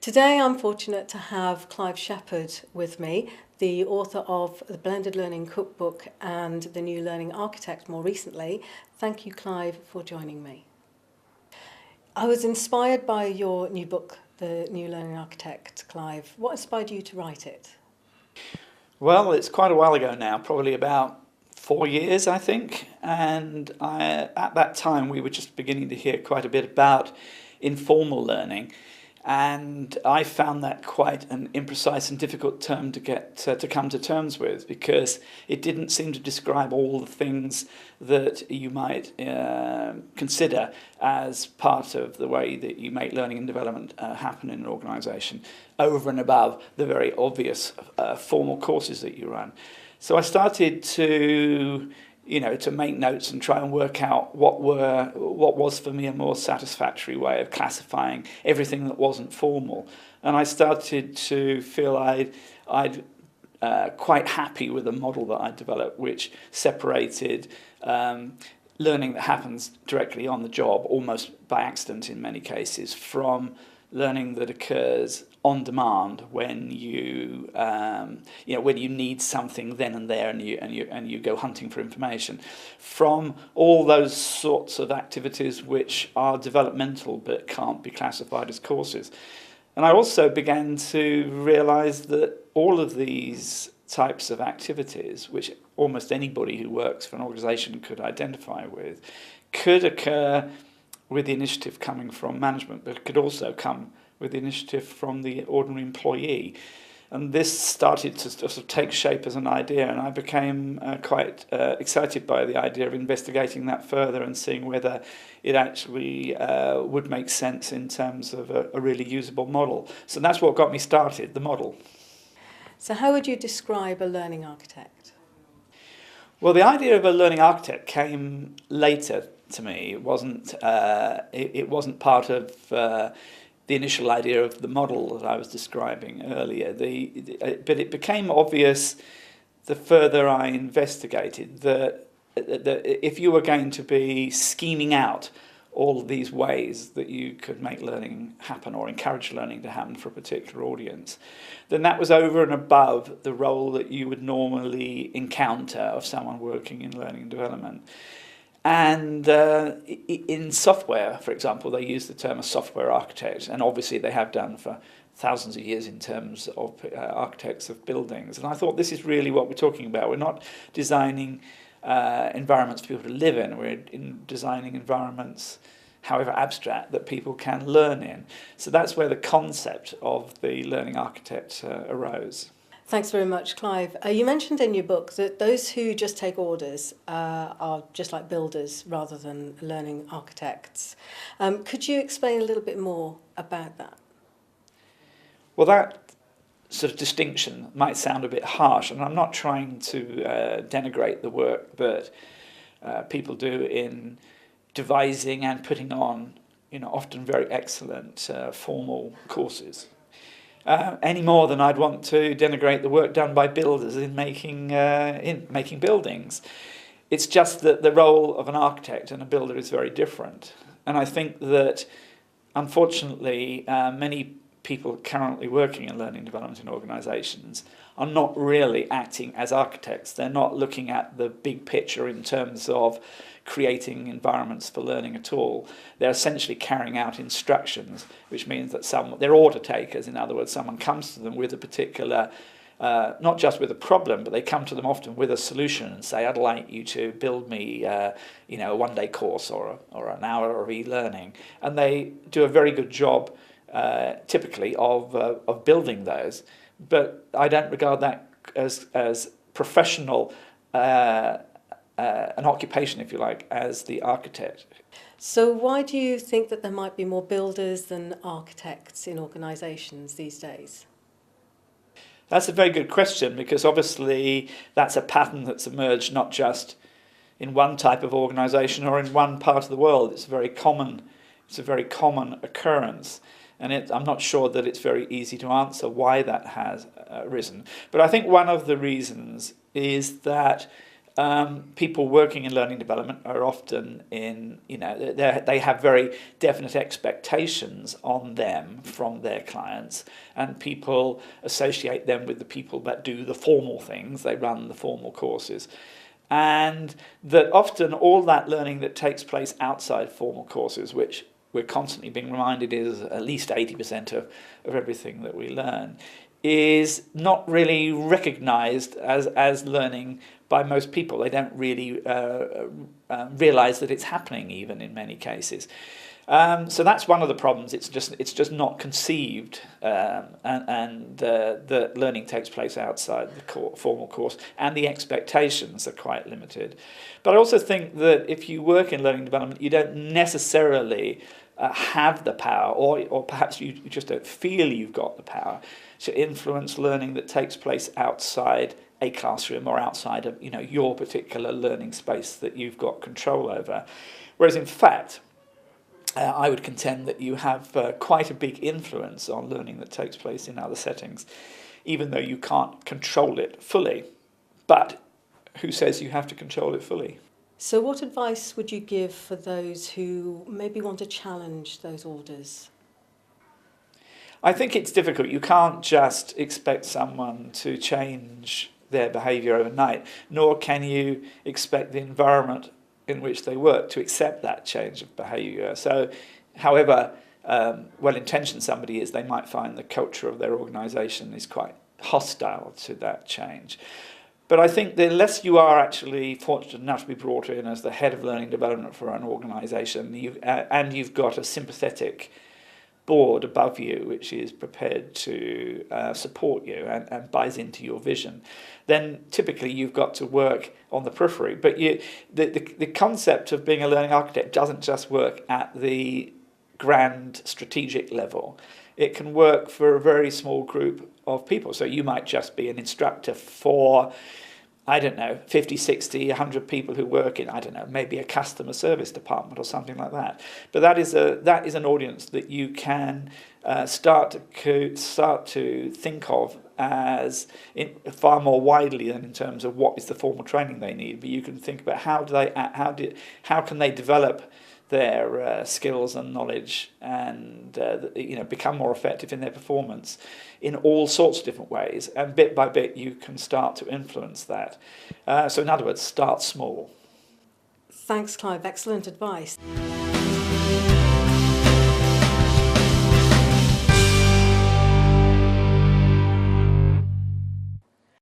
Today I'm fortunate to have Clive Shepherd with me, the author of the Blended Learning Cookbook and the New Learning Architect more recently. Thank you, Clive, for joining me. I was inspired by your new book, The New Learning Architect, Clive. What inspired you to write it? Well, it's quite a while ago now, probably about 4 years, I think. At that time, we were just beginning to hear quite a bit about informal learning. And I found that quite an imprecise and difficult term to get to come to terms with, because it didn't seem to describe all the things that you might consider as part of the way that you make learning and development happen in an organisation, over and above the very obvious formal courses that you run. So I started to make notes and try and work out what was for me a more satisfactory way of classifying everything that wasn't formal. And I started to feel I'd quite happy with the model that I developed, which separated learning that happens directly on the job, almost by accident in many cases, from learning that occurs on demand when you need something then and there, and you go hunting for information, from all those sorts of activities which are developmental but can't be classified as courses. And I also began to realize that all of these types of activities, which almost anybody who works for an organization could identify with, could occur with the initiative coming from management, but it could also come with the initiative from the ordinary employee. And this started to sort of take shape as an idea, and I became quite excited by the idea of investigating that further and seeing whether it actually would make sense in terms of a really usable model. So that's what got me started, the model. So how would you describe a learning architect? Well, the idea of a learning architect came later to me. It wasn't part of the initial idea of the model that I was describing earlier. But it became obvious the further I investigated that if you were going to be scheming out all of these ways that you could make learning happen or encourage learning to happen for a particular audience, then that was over and above the role that you would normally encounter of someone working in learning and development. And in software, for example, they use the term a software architect, and obviously they have done for thousands of years in terms of architects of buildings. And I thought this is really what we're talking about. We're not designing environments for people to live in. We're designing environments, however abstract, that people can learn in. So that's where the concept of the learning architect arose. Thanks very much, Clive. You mentioned in your book that those who just take orders are just like builders rather than learning architects. Could you explain a little bit more about that? Well, that sort of distinction might sound a bit harsh, and I'm not trying to denigrate the work that people do in devising and putting on, often very excellent formal courses. Any more than I'd want to denigrate the work done by builders in making buildings. It's just that the role of an architect and a builder is very different. And I think that, unfortunately, many people currently working in learning development in organisations are not really acting as architects. They're not looking at the big picture in terms of creating environments for learning at all. They're essentially carrying out instructions, which means that they're order takers. In other words, someone comes to them with a particular, not just with a problem, but they come to them often with a solution and say, I'd like you to build me a one-day course or an hour of e-learning. And they do a very good job typically of building those. But I don't regard that as professional, an occupation, if you like, as the architect. So why do you think that there might be more builders than architects in organisations these days? That's a very good question, because obviously that's a pattern that's emerged not just in one type of organisation or in one part of the world. It's a very common occurrence. And I'm not sure that it's very easy to answer why that has arisen. But I think one of the reasons is that people working in learning development are often in, they have very definite expectations on them from their clients, and people associate them with the people that do the formal things, they run the formal courses. And that often all that learning that takes place outside formal courses, which we're constantly being reminded is at least 80% of everything that we learn, is not really recognised as learning by most people. They don't really realise that it's happening, even in many cases. So that's one of the problems. It's just not conceived, and the learning takes place outside the formal course, and the expectations are quite limited. But I also think that if you work in learning development, you don't necessarily have the power, or perhaps you just don't feel you've got the power to influence learning that takes place outside a classroom or outside of your particular learning space that you've got control over. Whereas in fact, I would contend that you have quite a big influence on learning that takes place in other settings, even though you can't control it fully. But who says you have to control it fully? So what advice would you give for those who maybe want to challenge those orders? I think it's difficult. You can't just expect someone to change their behaviour overnight, nor can you expect the environment in which they work to accept that change of behaviour. So however well-intentioned somebody is, they might find the culture of their organisation is quite hostile to that change. But I think that unless you are actually fortunate enough to be brought in as the head of learning development for an organisation, and you've got a sympathetic board above you which is prepared to support you and buys into your vision, then typically you've got to work on the periphery. But the concept of being a learning architect doesn't just work at the grand strategic level. It can work for a very small group of people. So you might just be an instructor for, I don't know, 50, 60, 100 people who work in, I don't know, maybe a customer service department or something like that. But that is an audience that you can start to think of as far more widely than in terms of what is the formal training they need. But you can think about how can they develop their skills and knowledge and become more effective in their performance in all sorts of different ways, and bit by bit you can start to influence that. So in other words, start small. Thanks, Clive. Excellent advice.